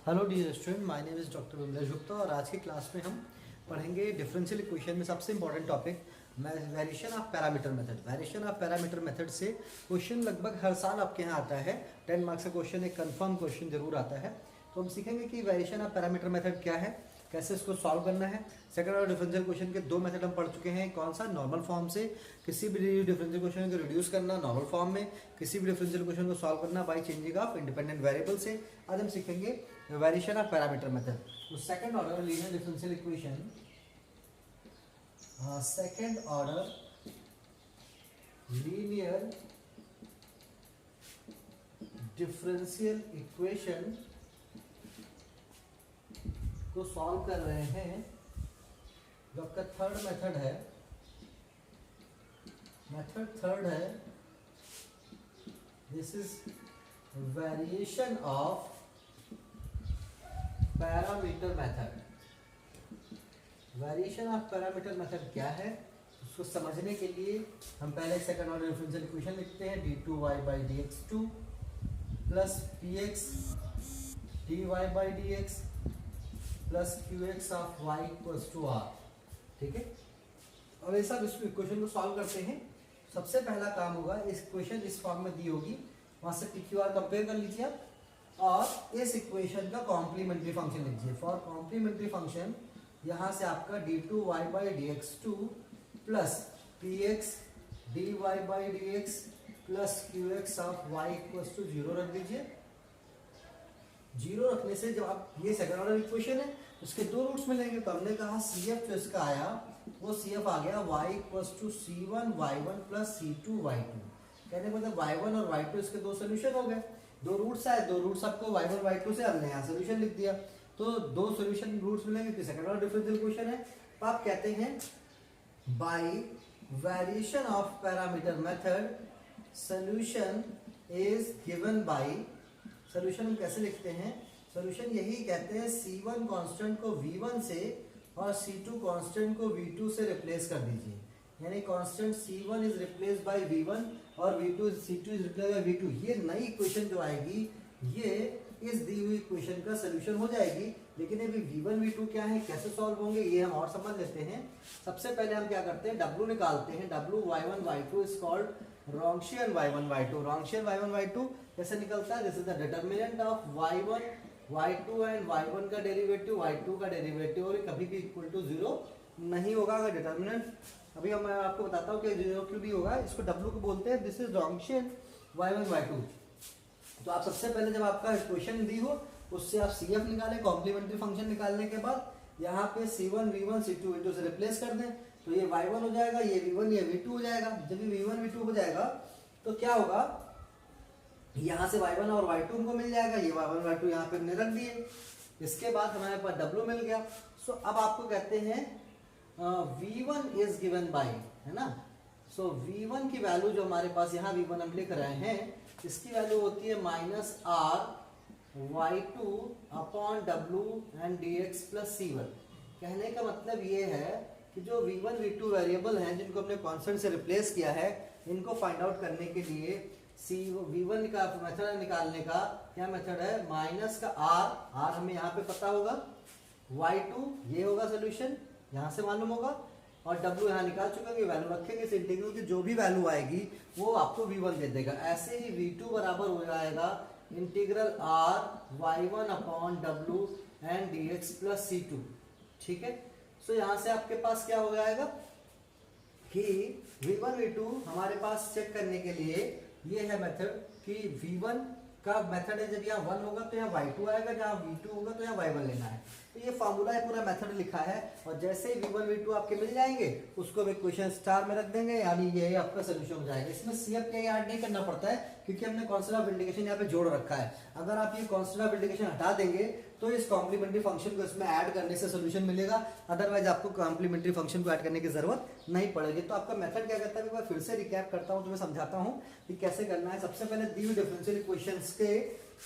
Hello dear student, my name is doctor Vimlesh Gupta और आज की क्लास में हम पढ़ेंगे डिफरेंशियल इक्वेशन में सबसे important topic variation of parameter method. Variation of parameter method से क्वेश्चन लगभग हर साल आपके यहाँ आता है। 10 मार्क्स का क्वेश्चन, एक कंफर्म क्वेश्चन जरूर आता है। तो हम सीखेंगे कि वेरिएशन ऑफ पैरामीटर मेथड क्या है, कैसे इसको सॉल्व करना है। सेकंड ऑर्डर डिफरेंशियल क्वेश्चन के दो मेथड हम पढ़ चुके हैं। कौन सा? नॉर्मल फॉर्म से किसी भी डिफरेंशियल क्वेश्चन को रिड्यूस करना नॉर्मल फॉर्म में, किसी भी डिफरेंशियल क्वेश्चन को सॉल्व करना by changing of independent variable से। आज हम सीखेंगे वेरिएशन ऑफ पैरामीटर मेथड। तो second order linear differential equation, second order linear differential equation को सॉल्व कर रहे हैं। जो आपका थर्ड मेथड है, मेथड थर्ड है, this is variation of parameter method. Variation of parameter method क्या है उसको समझने के लिए हम पहले सेकंड ऑर्डर डिफरेंशियल इक्वेशन लिखते हैं। d2y/dx2 plus px dy/dx plus qx of y equals to r। ठीक है, अब ये सब इस इक्वेशन को सॉल्व करते हैं। सबसे पहला काम होगा, इस इक्वेशन इस फॉर्म में दी होगी, वहां से pq r कंपेयर कर लीजिए आप, और इस इक्वेशन का कॉम्प्लीमेंट्री फंक्शन लिखिए। फॉर कॉम्प्लीमेंट्री फंक्शन यहाँ से आपका d2y/dx2 plus px dy/dx plus qx of y equals to 0 रख दीजिए। 0 रखने से जब आप, ये सेकंड ऑर्डर इक्वेशन है, उसके दो रूट्स मिलेंगे। तो हमने कहा CF जो इसका आया वो CF आ गया y equals to c1y1 plus c2y2। कहने का मतलब y1 और y2 इसके दो सोल्यूशन हो गए। दो रूट्स आए, दो रूट्स आपको y1 y2 से हमने यहाँ सोल्यूशन लिख दिया। तो दो सोल्यूशन रूट्स मिलेंगे तो सेकंड ऑर्डर डिफरेंशियल इक्वेशन है। तो आप कहते हैं bye variation of parameter method solution is given by, solution हम कैसे लिखते हैं? सोल्यूशन यही कहते हैं, C1 कांस्टेंट को V1 से और C2 कांस्टेंट को V2 से रिप्लेस कर दीजिए। यानी constant C1 is replace by V1 और C2 is replace by V2। ये नई इक्वेशन जो आएगी ये इस दी हुई इक्वेशन का सोल्यूशन हो जाएगी। लेकिन अभी V1 V2 क्या है, कैसे सॉल्व होंगे, ये हम और समझ लेते हैं। सबसे पहले हम क्या करते हैं, W निकालते हैं। W y1 y2 is called Wronskian y1 y2। Wronskian y1 y2 कैसे निकलता है? This is the determinant of y1 y2 and y1 का डेरिवेटिव y2 का डेरिवेटिव, और कभी भी इक्वल टू 0 नहीं होगा अगर डिटर्मिनेंट। अभी मैं आपको बताता हूँ कि 0 क्यों नहीं होगा। इसको W को बोलते हैं, दिस इज रॉन्शियन y1 y2। तो आप सबसे पहले जब आपका इक्वेशन दी हो उससे आप CF निकालें, कॉम्प्लीमेंट्री फंक्शन निकालने के बाद यहाँ पे C1 V1 C2 V2 से रिप्लेस कर दें। तो ये y1 हो जाएगा, ये V1 ये V2 हो जाएगा। जब ये V1 V2 हो जाएगा तो क्या होगा, यहाँ से y1 और y2 हमको मिल जाएगा। ये y1 y2 यहाँ पे हमने रख दिए। इसके बाद हमारे पास W मिल गया। सो अब आपको कहते हैं V1 इज गिवन बाय, है ना। सो V1 की वैल्यू जो हमारे पास यहाँ V1 हम लिख रहे हैं, इसकी वैल्यू होती है -r y2 upon W and dx plus C1। कहने का मतलब ये है कि जो V1 V2 वेरिएबल हैं जिनको हमने कांस्टेंट से रिप्लेस किया है, इनको फाइंड आउट करने के लिए V1 का मेथड निकालने का क्या मेथड है, माइनस का r हमें यहाँ पे पता होगा, y2 ये होगा सोल्यूशन, यहाँ से मालूम होगा, और W यहाँ निकाल चुके हैं। वैल्यू रखेंगे, इस इंटीग्रल की जो भी वैल्यू आएगी वो आपको V1 दे देगा। ऐसे ही V2 बराबर हो जाएगा integral r y1 upon W and dx plus C2। ठीक है, सो यहाँ से आपके पास क्या हो जाएगा कि V1 V2 हमारे पास चेक करने के लिए ये है मेथड कि V1 का मेथड है, जब यहाँ 1 होगा तो यहाँ y2 आएगा, जहाँ V2 होगा तो यहाँ y1 लेना है। तो ये फार्मूला है, पूरा मेथड लिखा है। और जैसे ही V1 V2 आपके मिल जाएंगे उसको इक्वेशन स्टार में रख देंगे, यानी ये आपका सोल्यूशन हो जाएगा। इसमें CF का ऐड नहीं करना पड़ता है क्योंकि हमने कांस्टेंट ऑफ इंटीग्रेशन यहाँ पे जोड़ रखा है। अगर आप ये कांस्टेंट ऑफ इंटीग्रेशन हटा देंगे तो इस कॉम्प्लीमेंट्री फंक्शन को इसमें ऐड करने से सोल्यूशन मिलेगा, अदरवाइज आपको कॉम्प्लीमेंट्री फंक्शन को ऐड करने की जरूरत नहीं पड़ेगी। तो आपका मेथड क्या करता है, एक बार फिर से रिकैप करता हूँ, तुम्हें समझाता हूँ कि कैसे करना है। सबसे पहले दी हुई डिफरेंशियल इक्वेशंस के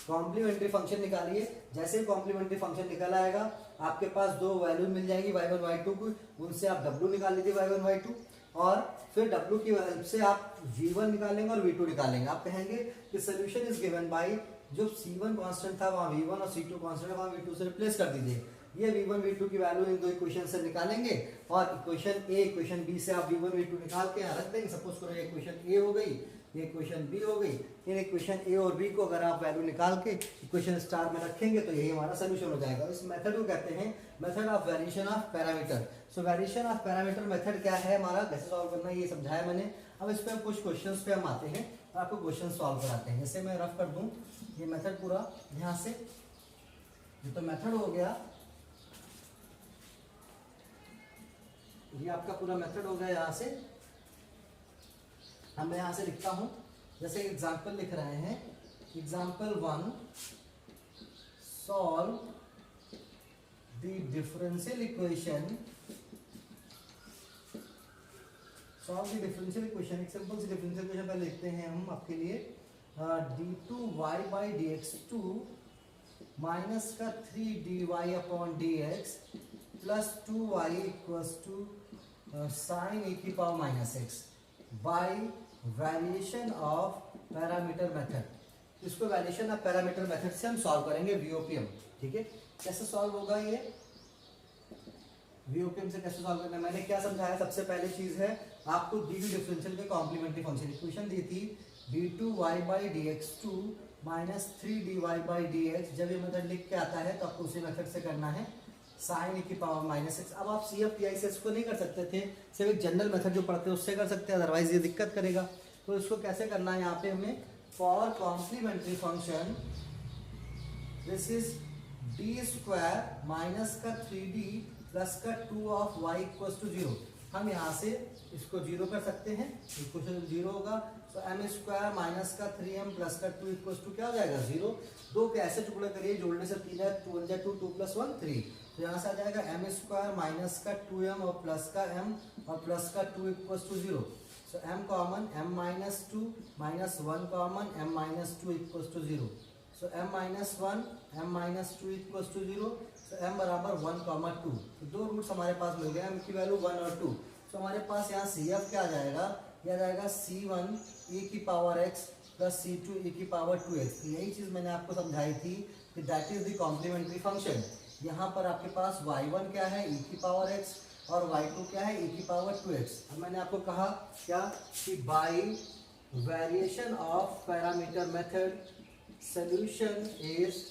कॉम्प्लीमेंट्री फंक्शन निकालिए। जैसे ही कॉम्प्लीमेंट्री फंक्शन निकल आएगा आपके पास दो वैल्यू मिल जाएगी y1 y2 को, उनसे आप W निकाल लीजिए y1 y2, और फिर W की हेल्प से आप V1 निकालेंगे और V2 निकालेंगे। आप कहेंगे कि सोल्यूशन इज गिवन बाय जो C1 कांस्टेंट था वहाँ V1 और C2 कांस्टेंट है वहाँ V2 से रिप्लेस कर दीजिए। ये V1 V2 की वैल्यू इन दो इक्वेशन से निकालेंगे और इक्वेशन ए इक्वेशन बी से आप V1 V2 निकाल के यहाँ रख देंगे। सपोज करो ये इक्वेशन ए हो गई, ये इक्वेशन बी हो गई। इन इक्वेशन ए और बी को अगर आप वैल्यू निकाल के इक्वेशन स्टार में रखेंगे तो यही हमारा सोल्यूशन हो जाएगा। इस मेथड को कहते हैं method of variation of parameter. So variation of parameter method क्या है हमारा, कैसे सॉल्व करना है ये समझाया मैंने। अब इस पे कुछ क्वेश्चंस पे हम आते हैं और आपको क्वेश्चन सॉल्व कराते हैं। जैसे मैं रफ कर दूं ये मेथड पूरा यहाँ से, ये तो मेथड हो गया, ये आपका पूरा मेथड हो गया यहाँ से। अब मैं यहाँ से लिखता हूँ, जैसे एग्जाम्पल लिख रहे हैं, example 1 solve the differential equation, solve the differential equation. एक सिंपल सी डिफरेंशियल इक्वेशन पहले लिखते हैं हम आपके लिए, d2y dx 2 माइनस का 3dy upon dx plus 2y equals to sine e की power minus x by variation of parameter method. इसको वेरिएशन ऑफ पैरामीटर मेथड से हम सॉल्व करेंगे वीओपीएम। ठीक है, कैसे सॉल्व होगा ये वीओपीएम से कैसे सॉल्व करना है मैंने क्या समझाया। सबसे पहली चीज है आपको दी हुई डिफरेंशियल के कॉम्प्लीमेंट्री फंक्शन इक्वेशन दी थी d2y by dx 2 minus 3dy by dx। जब ये मेथड लिख के आता है तो आपको उसी मेथड से करना है साइन e की पावर माइनस एक्स। अब आप CFTI से इसको नहीं कर सकते थे, सिर्फ एक जनरल मेथड जो पढ़ते हैं उससे कर सकते हैं, अदरवाइज ये दिक्कत करेगा। तो इसको कैसे करना है यहाँ पे हमें, for complementary function this is d square minus का 3d प्लस का 2 ऑफ y इक्वल्स टू 0। हम यहाँ से इसको 0 कर सकते हैं, इक्वेशन 0 होगा। तो m स्क्वायर माइनस का 3m प्लस का 2 इक्वल्स टू क्या हो जाएगा 0। दो के ऐसे टुकड़े करिए, जोड़ने से 3 है, 2 1 2 2 प्लस 1 3। तो यहाँ से आ जाएगा m स्क्वायर माइनस का 2m और प्लस का m और प्लस का 2 equals to 0। So m common, m minus 2 minus 1 common, m minus 2 equals to 0। So m minus 1 m minus 2 equals to 0। So m बराबर 1 कॉमा 2। तो दो रूट्स हमारे पास मिल गए, m की वैल्यू 1 और 2। तो हमारे पास यहाँ CF क्या आ जाएगा, यह आ जाएगा C1 e की power x plus C2 e की पावर 2x। तो यही चीज़ मैंने आपको समझाई थी कि that is the complementary function. यहाँ पर आपके पास y1 क्या है e की पावर x और y2 क्या है e की पावर 2x। अब मैंने आपको कहा क्या कि by variation of parameter method solution is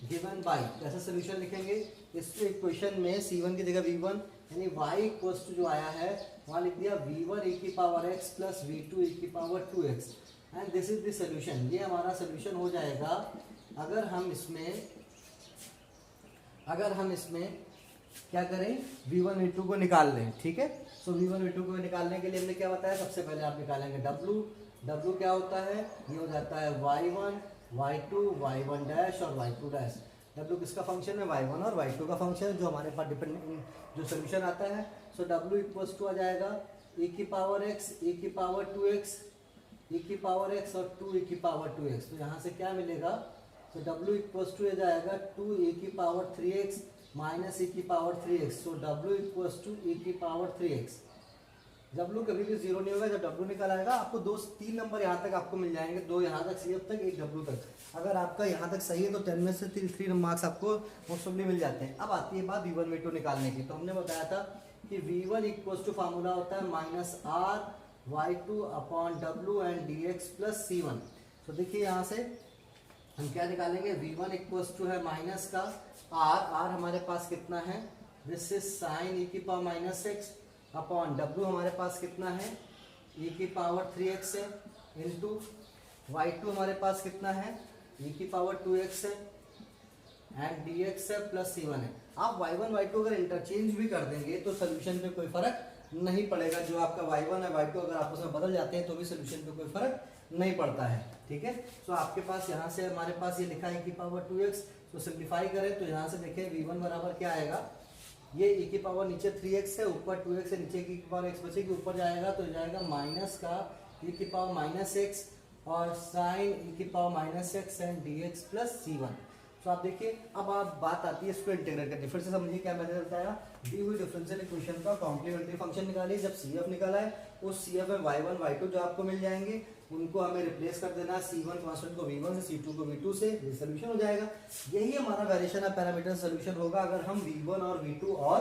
given by, कैसे सोल्यूशन लिखेंगे, इस इक्वेशन में C1 की जगह V1 यानी y इक्वल्स टू जो आया है वहाँ लिख दिया V1 e की power x plus V2 e की power 2x and this is the solution. ये हमारा सोल्यूशन हो जाएगा अगर हम इसमें क्या करें, V1 V2 को निकाल लें। ठीक है, सो V1 V2 को निकालने के लिए हमने क्या बताया, सबसे पहले आप निकालेंगे W क्या होता है, ये हो जाता है y1 y2 y1 डैश और y2 डैश। W किसका फंक्शन है, y1 और y2 का फंक्शन है जो हमारे पास डिपेंडेंट जो सोल्यूशन आता है। सो W इक्वल्स टू आ जाएगा e की पावर x e की पावर 2x e की पावर x और 2 e की पावर 2x। तो यहाँ से क्या मिलेगा, तो W इक्वल्स टू आ जाएगा 2 e की पावर 3x माइनस e की power 3x। So W equals to e की पावर 3x। W कभी भी 0 नहीं होगा, जब W निकल आएगा आपको 2-3 नंबर यहाँ तक आपको मिल जाएंगे, 2 यहाँ तक CF तक, 1 W तक। अगर आपका यहाँ तक सही है तो 10 में से 3 मार्क्स आपको मोस्टली मिल जाते हैं। अब आती है बात V1 V2 निकालने की। तो हमने बताया था कि V1 इक्वल्स टू फार्मूला होता है minus R y2 upon W and dx plus C1। तो देखिए यहाँ से हम क्या निकालेंगे, V1 इक्वल्स टू है माइनस का R हमारे पास कितना है, दिस इज साइन e की power minus x upon W हमारे पास कितना है e की पावर 3x है इंटू y2 हमारे पास कितना है e की पावर 2x है एंड dx है प्लस C1 है। आप y1 y2 अगर इंटरचेंज भी कर देंगे तो सोल्यूशन पे कोई फर्क नहीं पड़ेगा। जो आपका y1 है y2 अगर आपस में बदल जाते हैं तो भी सोल्यूशन पे कोई फर्क नहीं पड़ता है। ठीक है, तो आपके पास यहाँ से हमारे पास ये लिखा है e की पावर 2x। तो सिंप्लीफाई करें तो यहाँ से देखें V1 बराबर क्या आएगा, ये e की पावर नीचे 3x है, ऊपर 2x है, नीचे की पावर x बचेगी, ऊपर जाएगा तो जाएगा माइनस का e की पावर माइनस x और साइन e की power minus x and dx plus C1। तो आप देखिए अब आप बात आती है इसको इंटीग्रेट करनी। फिर से समझिए क्या मैंने बताया, दी हुई डिफरेंशियल इक्वेशन का कॉम्प्लीमेंट्री फंक्शन निकालिए। जब CF निकाला है उस CF में y1 y2 जो आपको मिल जाएंगे उनको हमें रिप्लेस कर देना है, C1 कांस्टेंट को V1 से, C2 को V2 से, ये सोल्यूशन हो जाएगा। यही हमारा वेरिएशन ऑफ पैरामीटर सोल्यूशन होगा अगर हम V1 और V2 और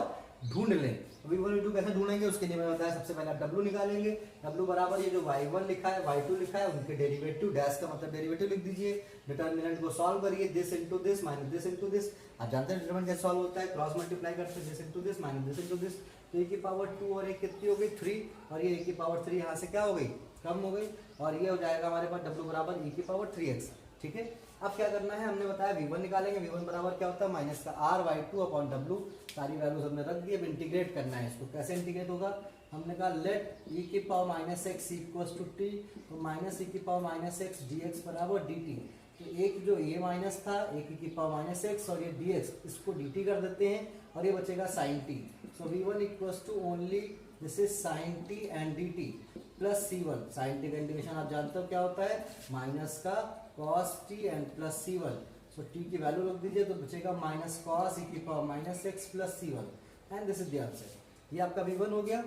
ढूंढ लें। V1 V2 कैसे ढूंढेंगे उसके लिए मैंने बताया, सबसे पहले आप W निकालेंगे। W बराबर ये जो Y1 लिखा है Y2 लिखा है उनके डेरिवेटिव, डैश का मतलब डेरिवेटिव लिख दीजिए। डिटर्मिनेंट को सॉल्व करिए, this into this minus this into this. आप जानते हैं डिटरमिनेंट कैसे सॉल्व होता है, क्रॉस मल्टीप्लाई करते हैं, this into this minus this into this. तो e की पावर 2 और 1 कितनी हो गई 3, और ये e की पावर 3 यहाँ से क्या हो गई कम हो गई, और ये हो जाएगा हमारे पास W बराबर e की पावर 3x। ठीक है, अब क्या करना है, हमने बताया V1 निकालेंगे। V1 बराबर क्या होता है माइनस का R/2 अपॉन W। सारी वैल्यूज हमने रख दी, अब इंटीग्रेट करना है इसको। कैसे इंटीग्रेट होगा, हमने कहा लेट e की power minus x equals to t, तो माइनस e की पावर माइनस एक्स dx बराबर dt। तो एक जो ये माइनस था, एक e की पावर माइनस एक्स और ये dx, इसको dt कर देते हैं और ये बचेगा sin t। So V1 equals to only this is sin t and dt plus C1। sin t का इंटीग्रेशन आप जानते हो क्या होता है, माइनस का cos t and plus C1। So t की वैल्यू रख दीजिए तो बचेगा माइनस cos e की power minus x plus C1 and this is the answer. ये आपका V1 हो गया।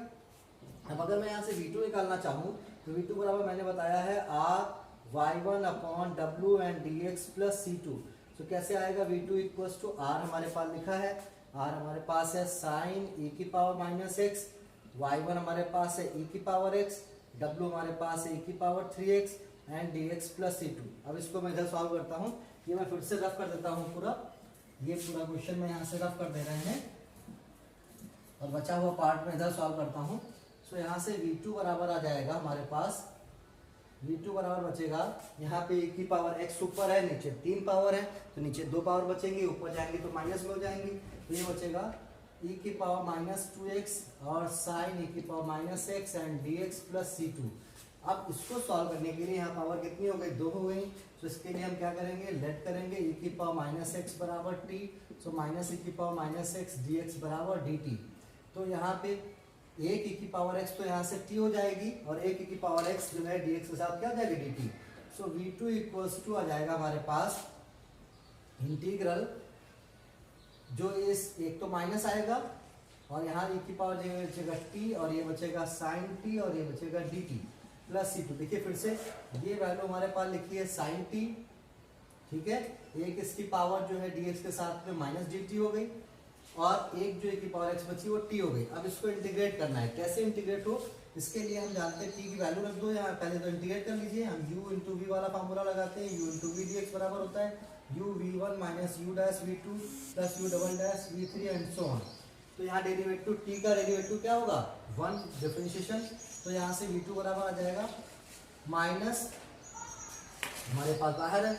अब अगर मैं यहाँ से V2 निकालना चाहूँ तो V2 बराबर मैंने बताया है R/Y1 upon W and dx plus C2। तो कैसे आएगा, V2 इक्वल्स टू R हमारे पास लिखा है, R हमारे पास है साइन e की पावर माइनस एक्स, Y1 हमारे पास है e की पावर x, W हमारे पास है e की power 3x and dx plus C2। अब इसको मैं इधर सॉल्व करता हूँ, ये मैं फिर से रफ कर देता हूँ पूरा, ये पूरा क्वेश्चन मैं यहाँ से रफ कर दे रहे हैं और बचा हुआ पार्ट में इधर सॉल्व करता हूँ। सो यहाँ से V2 बराबर आ जाएगा हमारे पास, V2 बराबर बचेगा, यहाँ पे e की पावर x ऊपर है, नीचे 3 पावर है, तो नीचे 2 पावर बचेंगे, ऊपर जाएंगे तो माइनस में हो जाएंगे। तो ये बचेगा e की पावर माइनस 2x और साइन e की power minus x and dx plus C2। अब इसको सॉल्व करने के लिए यहाँ पावर कितनी हो गई, 2 हो गई। तो इसके लिए हम क्या करेंगे, लेट करेंगे e की पावर माइनस एक्स बराबर t, सो माइनस e की पावर माइनस एक्स dx बराबर dt। तो यहाँ पे एक e की पावर x तो यहाँ से t हो जाएगी और एक e की पावर x जो है dx के साथ क्या हो जाएगी dt। So V2 equals to आ जाएगा हमारे पास इंटीग्रल, जो इस एक तो माइनस आएगा और यहाँ e की पावर जो बचेगा t और ये बचेगा साइन t और ये बचेगा dt प्लस C2। देखिए फिर से ये वैल्यू हमारे पास लिखी है साइन t, ठीक है, एक इसकी पावर जो है dx के साथ में माइनस dt हो गई और एक जो e की पावर x बची वो t हो गई। अब इसको इंटीग्रेट करना है, कैसे इंटीग्रेट हो, इसके लिए हम जानते हैं t की वैल्यू रख दो यहाँ, पहले तो इंटीग्रेट कर लीजिए। हम u इंटू वी वाला फार्मूला लगाते हैं, u इंटू वी dx बराबर होता है u v1 minus u dash v2 plus u double dash v3 and so on. तो यहाँ डेरिवेटिव t का डेरिवेटिव क्या होगा 1 डिफरेंशिएशन, तो यहाँ से v2 बराबर आ जाएगा माइनस, हमारे पास बाहर है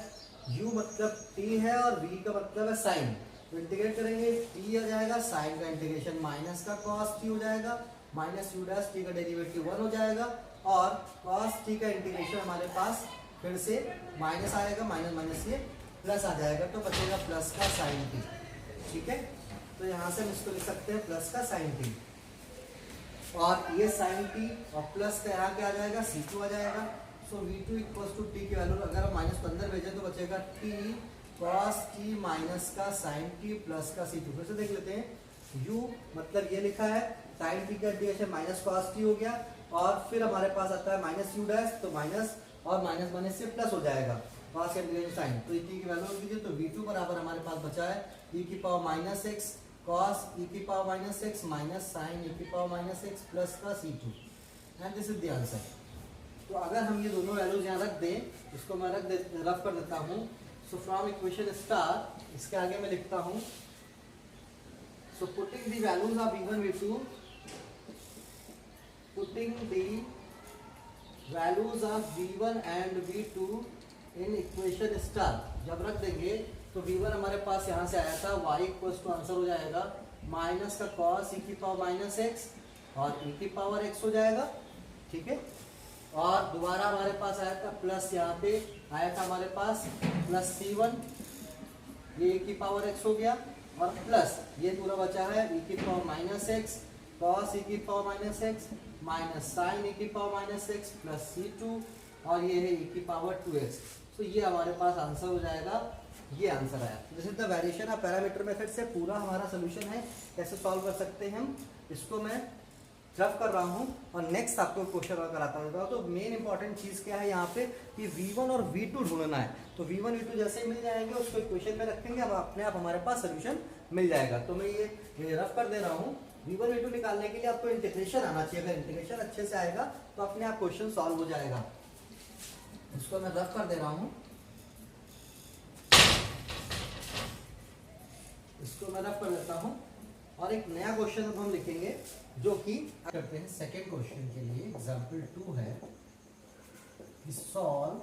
u मतलब t है और v का मतलब है साइन, तो इंटीग्रेट करेंगे t आ जाएगा, साइन का इंटीग्रेशन माइनस का cos t हो जाएगा, माइनस u डैश t का डेरिवेटिव 1 हो जाएगा और cos t का इंटीग्रेशन हमारे पास फिर से माइनस आएगा, माइनस माइनस ये प्लस आ जाएगा, तो बचेगा प्लस का साइन t। ठीक है, तो यहाँ से हम इसको लिख सकते हैं प्लस का साइन t, और ये साइन t और प्लस का यहाँ क्या आ जाएगा C2 आ जाएगा। सो V2 इक्वल्स टू t की वैल्यू अगर हम माइनस को अंदर भेजें तो बचेगा t cos t माइनस का साइन t प्लस का C2। फिर से देख लेते हैं, u मतलब ये लिखा है, साइन t का इंटीग्रेशन माइनस cos t हो गया और फिर हमारे पास आता है माइनस u डैश, तो माइनस और माइनस माइनस से प्लस हो जाएगा cos का इंटीग्रेशन साइन, तो t की वैल्यू रख दीजिए। तो V2 बराबर हमारे पास बचा है e की power minus x cos e की power minus x minus sine e की पावर माइनस एक्स प्लस का C2 and this is the answer. तो अगर हम ये दोनों वैल्यूज यहाँ रख दें, इसको मैं रफ कर देता हूँ। सो फ्रॉम इक्वेशन स्टार, इसके आगे मैं लिखता हूँ, so putting the values of V1 V2, putting the values of V1 and V2 in equation star, जब रख देंगे तो V1 हमारे पास यहाँ से आया था, y इक्वल्स टू आंसर हो जाएगा माइनस का cos e की पावर माइनस एक्स और e की पावर x हो जाएगा, ठीक है, और दोबारा हमारे पास आया था प्लस, यहाँ पे आया था हमारे पास प्लस C1, ये e की पावर x हो गया और प्लस ये पूरा बचा है e की power minus x cos e की power minus x minus sine e की power minus x plus C2 और ये है e की पावर 2x। तो ये हमारे पास आंसर हो जाएगा, ये आंसर आया। This is the variation of parameter method से पूरा हमारा सोल्यूशन है। कैसे सॉल्व कर सकते हैं हम इसको, मैं रफ कर रहा हूँ और नेक्स्ट आपको क्वेश्चन और कराता हूँ। तो मेन इंपॉर्टेंट चीज़ क्या है यहाँ पे कि V1 और V2 ढूंढना है। तो V1 V2 जैसे ही मिल जाएंगे उसको इक्वेशन में रखेंगे, अब अपने आप हमारे पास सोल्यूशन मिल जाएगा। तो मैं ये रफ कर दे रहा हूँ। V1 V2 निकालने के लिए आपको इंटीग्रेशन आना चाहिए। अगर इंटीग्रेशन अच्छे से आएगा तो अपने आप क्वेश्चन सॉल्व हो जाएगा। इसको मैं रफ कर दे रहा हूँ, इसको मैं रफ कर देता हूँ और एक नया क्वेश्चन अब हम लिखेंगे जो कि करते हैं सेकेंड क्वेश्चन के लिए। एग्जाम्पल 2 है कि solve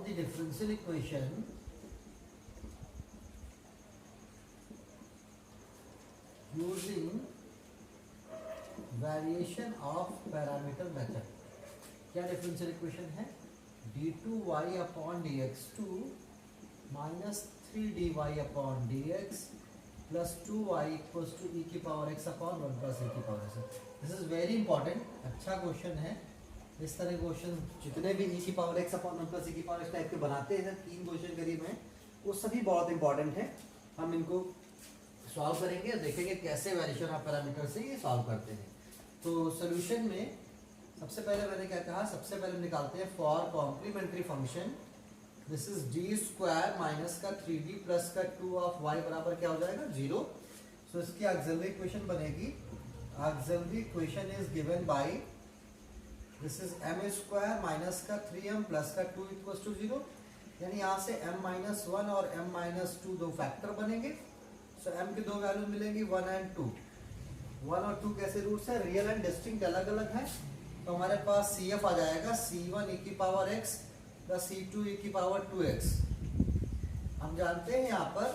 the differential equation using variation of parameter method. क्या डिफरेंशियल इक्वेशन है? d2y upon dx2 minus 3dy upon dx plus 2y equals to e की power x upon 1 plus e की power x। This is very important, अच्छा question है। इस तरह question जितने भी e की power x upon 1 plus e की पावर x टाइप के बनाते हैं, 3 क्वेश्चन करीब हैं, वो सभी बहुत इंपॉर्टेंट है। हम इनको सॉल्व करेंगे और देखेंगे कैसे वेरिएशन ऑफ पैरामीटर से ये सॉल्व करते हैं। तो सोल्यूशन में सबसे पहले मैंने क्या कहा, सबसे पहले निकालते हैं for complementary function. This is D square minus का 3d प्लस का 2 ऑफ y बराबर क्या हो जाएगा 0। सो इसकी ऑक्सिलरी इक्वेशन बनेगी। Auxiliary equation is given by this is m square minus का 3m प्लस का 2 इक्वल्स टू 0। यानी यहाँ से m माइनस 1 और m माइनस 2 दो फैक्टर बनेंगे। सो m की दो वैल्यू मिलेंगी 1 एंड 2। 1 और 2 कैसे रूट्स है? रियल एंड डिस्टिंक्ट अलग अलग है। तो हमारे पास CF आ जाएगा C1 e की power x plus C2 e की पावर 2x। हम जानते हैं यहाँ पर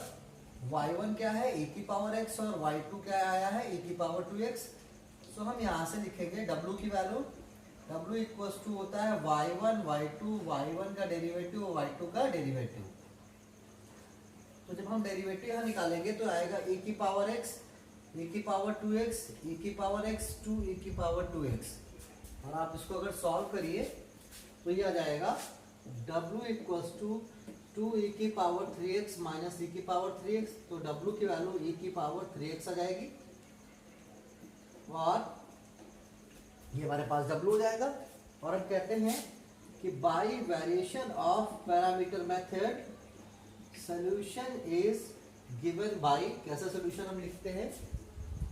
y1 क्या है e की पावर x और y2 क्या आया है e की पावर 2x। सो हम यहाँ से लिखेंगे w की वैल्यू, w इक्वल्स टू होता है y1 y2 y1 का डेरिवेटिव और y2 का डेरिवेटिव। तो जब हम डेरिवेटिव यहाँ निकालेंगे तो आएगा e की पावर x e की पावर 2x e की पावर x 2 e की पावर 2x। और आप इसको अगर सॉल्व करिए तो ये आ जाएगा w इक्वल्स टू 2 e की पावर 3x माइनस e की पावर 3x। तो w की वैल्यू e की पावर 3x आ जाएगी और ये हमारे पास w हो जाएगा। और हम कहते हैं कि bye variation of parameter method solution is given by. कैसा सॉल्यूशन हम लिखते हैं?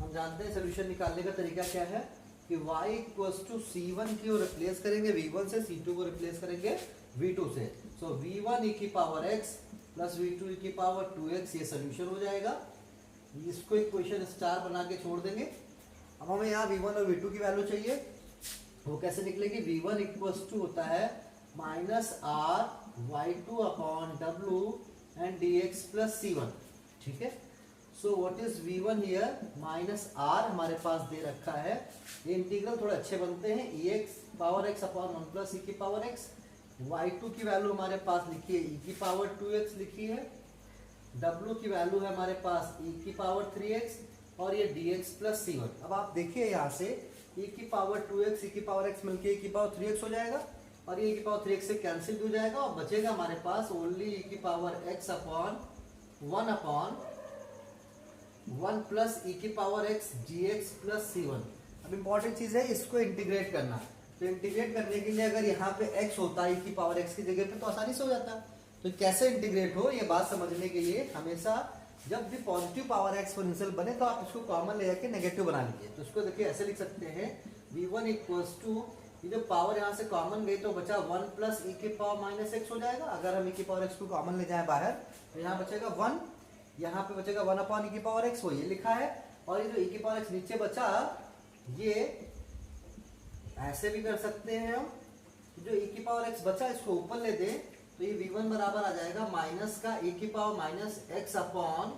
हम जानते हैं सॉल्यूशन निकालने का तरीका क्या है कि y इक्वल्स टू C1 को रिप्लेस करेंगे V1 से, C2 को रिप्लेस करेंगे V2 से। सो V1 e की power x plus V2 e की पावर 2x ये सोल्यूशन हो जाएगा। इसको इक्वेशन स्टार बना के छोड़ देंगे। अब हमें यहाँ V1 और V2 की वैल्यू चाहिए, वो कैसे निकलेगी? V1 इक्वल्स टू होता है minus r y2 upon w and dx plus C1। ठीक है। So what is V1 here? Minus r हमारे पास दे रखा है। ये इंटीग्रल थोड़े अच्छे बनते हैं, ex power x upon 1 plus e की पावर x। y2 की वैल्यू हमारे पास लिखी है e की पावर 2x लिखी है। w की वैल्यू है हमारे पास e की पावर 3x और ये dx प्लस C1। अब आप देखिए यहाँ से e की पावर 2x e की पावर x मिलके e की पावर 3x हो जाएगा और ये e की पावर 3x से कैंसिल भी हो जाएगा और बचेगा हमारे पास ओनली e की power x upon 1 plus e की power x dx plus C1। अब इंपॉर्टेंट चीज है इसको इंटीग्रेट करना। तो इंटीग्रेट करने के लिए अगर यहाँ पे x होता है e की पावर x की जगह पे तो आसानी से हो जाता। तो कैसे इंटीग्रेट हो ये बात समझने के लिए हमेशा जब भी पॉजिटिव पावर एक्सपोनेंशियल बने तो आप इसको कॉमन ले जाके नेगेटिव बना लीजिए। तो इसको देखिए ऐसे लिख सकते हैं v1 इक्वल्स टू, ये जो पावर यहाँ से कॉमन गई तो बचा 1 प्लस e की पावर माइनस x हो जाएगा। अगर हम e की पावर x को कॉमन ले जाए बाहर तो यहाँ बचेगा 1, यहाँ पे बचेगा 1 अपॉन e की पावर x, वो ये लिखा है। और ये जो e की पावर x नीचे बचा ये ऐसे भी कर सकते हैं हम, जो e की पावर x बचा इसको ऊपर ले दें तो ये v1 बराबर आ जाएगा माइनस का e की power minus x upon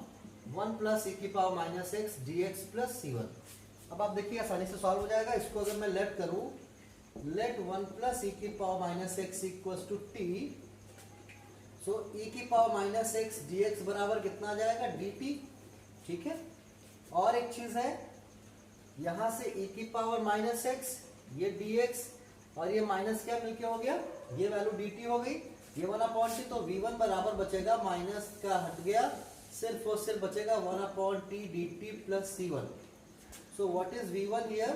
1 plus e की power minus x dx plus C1। अब आप देखिए आसानी से सॉल्व हो जाएगा। इसको अगर मैं लेट करूं, लेट 1 प्लस e की power minus x equals to t। So e की पावर माइनस x dx बराबर कितना आ जाएगा dt। ठीक है। और एक चीज है यहां से e की पावर माइनस x ये dx और ये माइनस क्या मिलके हो गया, ये वैल्यू dt हो गई, ये 1 अपॉन t। तो v1 बराबर बचेगा, माइनस का हट गया, सिर्फ और सिर्फ बचेगा 1 upon t dt plus C1। So what is V1 here?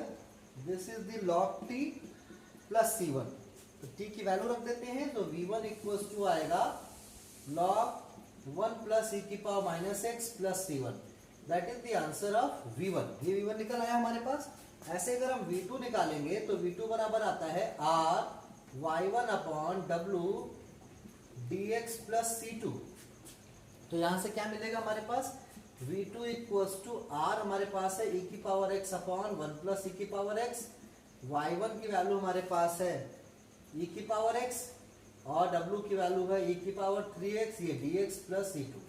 This is the log t plus C1. तो t की वैल्यू रख देते हैं, तो V1 इक्वल्स टू आएगा log 1 प्लस e की power minus x plus C1. That is the answer of V1. ये V1 निकल आया हमारे पास. ऐसे अगर हम V2 निकालेंगे तो V2 बराबर आता है R Y1 upon W dx plus C2. तो यहां से क्या मिलेगा हमारे पास? V2 इक्वल्स टू R हमारे पास है e की power x upon 1 plus e की पावर x. Y1 की वैल्यू हमारे पास है e की पावर x और W की वैल्यू है e की पावर 3x, ये dx प्लस C2.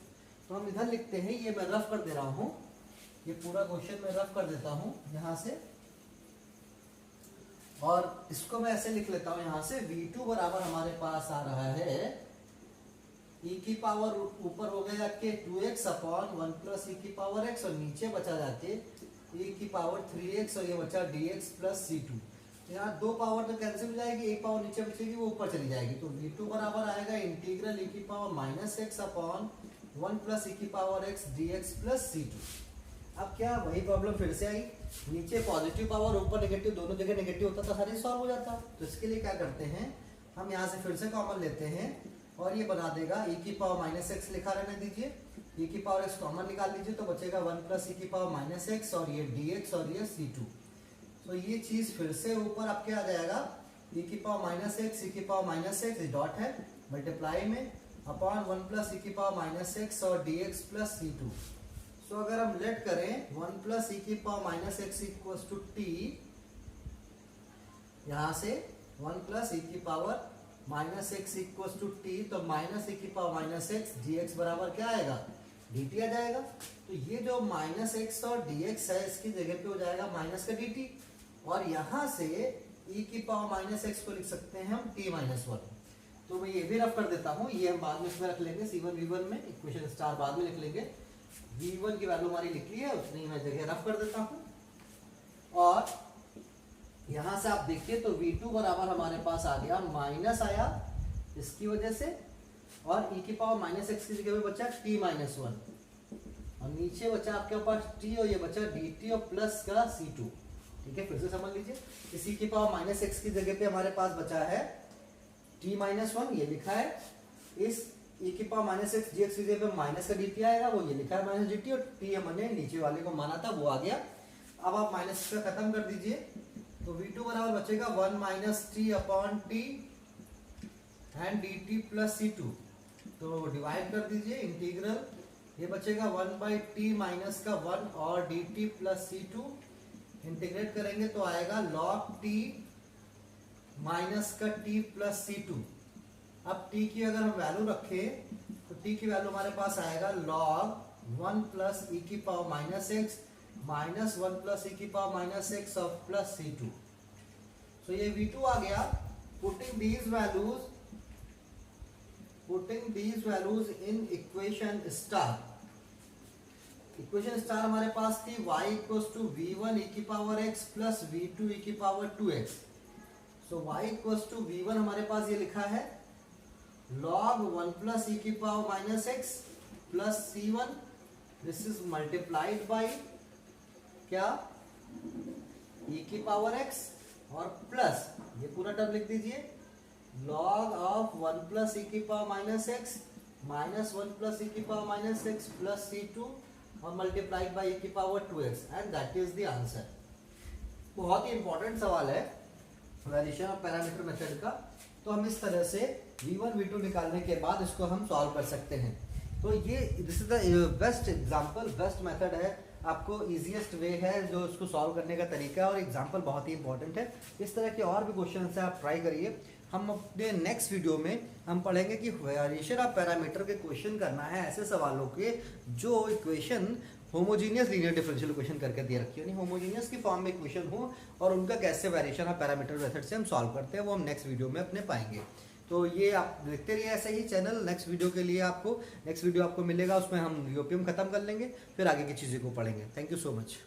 तो हम इधर लिखते हैं, ये मैं रफ कर दे रहा हूं, ये पूरा क्वेश्चन मैं रफ कर देता हूं यहां से, और इसको मैं ऐसे लिख लेता हूं यहां से. V2 बराबर हमारे पास आ रहा है e की पावर ऊपर हो गया जाके 2x अपॉन 1 प्लस e की पावर x, और नीचे बचा जाके e की पावर 3x और ये बचा dx प्लस C2. यहाँ दो पावर तो कैंसिल हो जाएगी, एक पावर नीचे बचेगी, वो ऊपर चली जाएगी. तो V2 बराबर आएगा इंटीग्रल e की power minus x upon 1 plus e की power x dx plus C2. अब क्या वही प्रॉब्लम फिर से आई, नीचे पॉजिटिव पावर ऊपर नेगेटिव, दोनों जगह नेगेटिव होता था, सारी सॉल्व हो जाता. तो इसके लिए क्या करते हैं, हम यहाँ से फिर से कॉमन लेते हैं और ये बना देगा e की पावर माइनस एक्स लिखा रहने दीजिए, e की पावर x कॉमन निकाल लीजिए तो बचेगा 1 प्लस e की पावर माइनस एक्स और ये dx और ये C2. तो ये चीज फिर से ऊपर आपके आ जाएगा e की पावर माइनस एक्स, e की पावर माइनस एक्स डॉट है मल्टीप्लाई में अपॉन 1 प्लस e की पावर माइनस एक्स और dx प्लस C2. सो अगर हम लेट करें 1 प्लस e की power minus x equals to t, यहां से 1 प्लस e की power minus x equals to t, तो माइनस e की पावर माइनस एक्स dx बराबर क्या आएगा, dt आ जाएगा. तो ये जो माइनस एक्स और dx है इसकी जगह पे हो जाएगा माइनस का dt, और यहां से e की पावर माइनस एक्स को लिख सकते हैं हम t माइनस 1. तो मैं ये भी रफ कर देता हूँ, ये हम बाद में इसमें रख लेंगे C1 V1 में, इक्वेशन स्टार बाद में लिख लेंगे. V1 की वैल्यू हमारी लिख ली है, उतनी मैं जगह रफ कर देता हूँ. और यहां से आप देखिए तो V2 बराबर हमारे पास आ गया, माइनस आया इसकी वजह से, और e की पावर माइनस एक्स की जगह पे बचा t माइनस 1, और नीचे बचा आपके पास t और ये बचा dt और प्लस का C2. ठीक है, फिर से समझ लीजिए, इसी की पावर माइनस एक्स की जगह पे हमारे पास बचा है t माइनस 1, ये लिखा है. इस e की पावर माइनस एक्स dx की जगह पे माइनस का dt आएगा, वो ये लिखा है माइनस dt, और t हमने नीचे वाले को माना था वो आ गया. अब आप माइनस का खत्म कर दीजिए, तो V2 बराबर बचेगा 1 minus T upon T and dt plus C2. तो डिवाइड कर दीजिए इंटीग्रल, ये बचेगा 1 बाई टी माइनस का 1 और dt प्लस C2. इंटीग्रेट करेंगे तो आएगा log t माइनस का t प्लस C2. अब t की अगर हम वैल्यू रखें तो t की वैल्यू हमारे पास आएगा log 1 प्लस e की power minus x minus 1 plus e की power minus x of plus C2. तो ये V2 आ गया. Putting these values in equation star. Equation star हमारे पास थी y equals to V1 e की power x plus V2 e की power 2x. So y equals to V1 हमारे पास ये लिखा है log 1 प्लस e की power minus x plus C1. This is multiplied by क्या, e की पावर x और प्लस ये पूरा टर्म लिख दीजिए log ऑफ 1 प्लस e की power minus x minus 1 plus e की power minus x plus C2 और मल्टीप्लाइड बाई e की power 2x, and that is the answer. बहुत ही इंपॉर्टेंट सवाल है वेरिएशन ऑफ पैरामीटर मेथड का. तो हम इस तरह से V1 V2 निकालने के बाद इसको हम सॉल्व कर सकते हैं. तो ये this is the best example, best method है, आपको इजीएस्ट वे है जो इसको सॉल्व करने का तरीका है, और एग्जांपल बहुत ही इंपॉर्टेंट है. इस तरह के और भी क्वेश्चन है, आप ट्राई करिए. हम अपने नेक्स्ट वीडियो में हम पढ़ेंगे कि वेरिएशन ऑफ पैरामीटर के क्वेश्चन करना है ऐसे सवालों के जो equation homogeneous linear differential equation करके दे रखी है, यानी होमोजीनियस की फॉर्म में इक्वेशन हो और उनका कैसे वेरिएशन ऑफ पैरामीटर मेथड से हम सॉल्व करते हैं, वो हम नेक्स्ट वीडियो में अपने पाएंगे. तो ये आप देखते रहिए ऐसे ही चैनल. नेक्स्ट वीडियो के लिए नेक्स्ट वीडियो आपको मिलेगा, उसमें हम यूपीएम खत्म कर लेंगे, फिर आगे की चीज़ों को पढ़ेंगे. Thank you so much.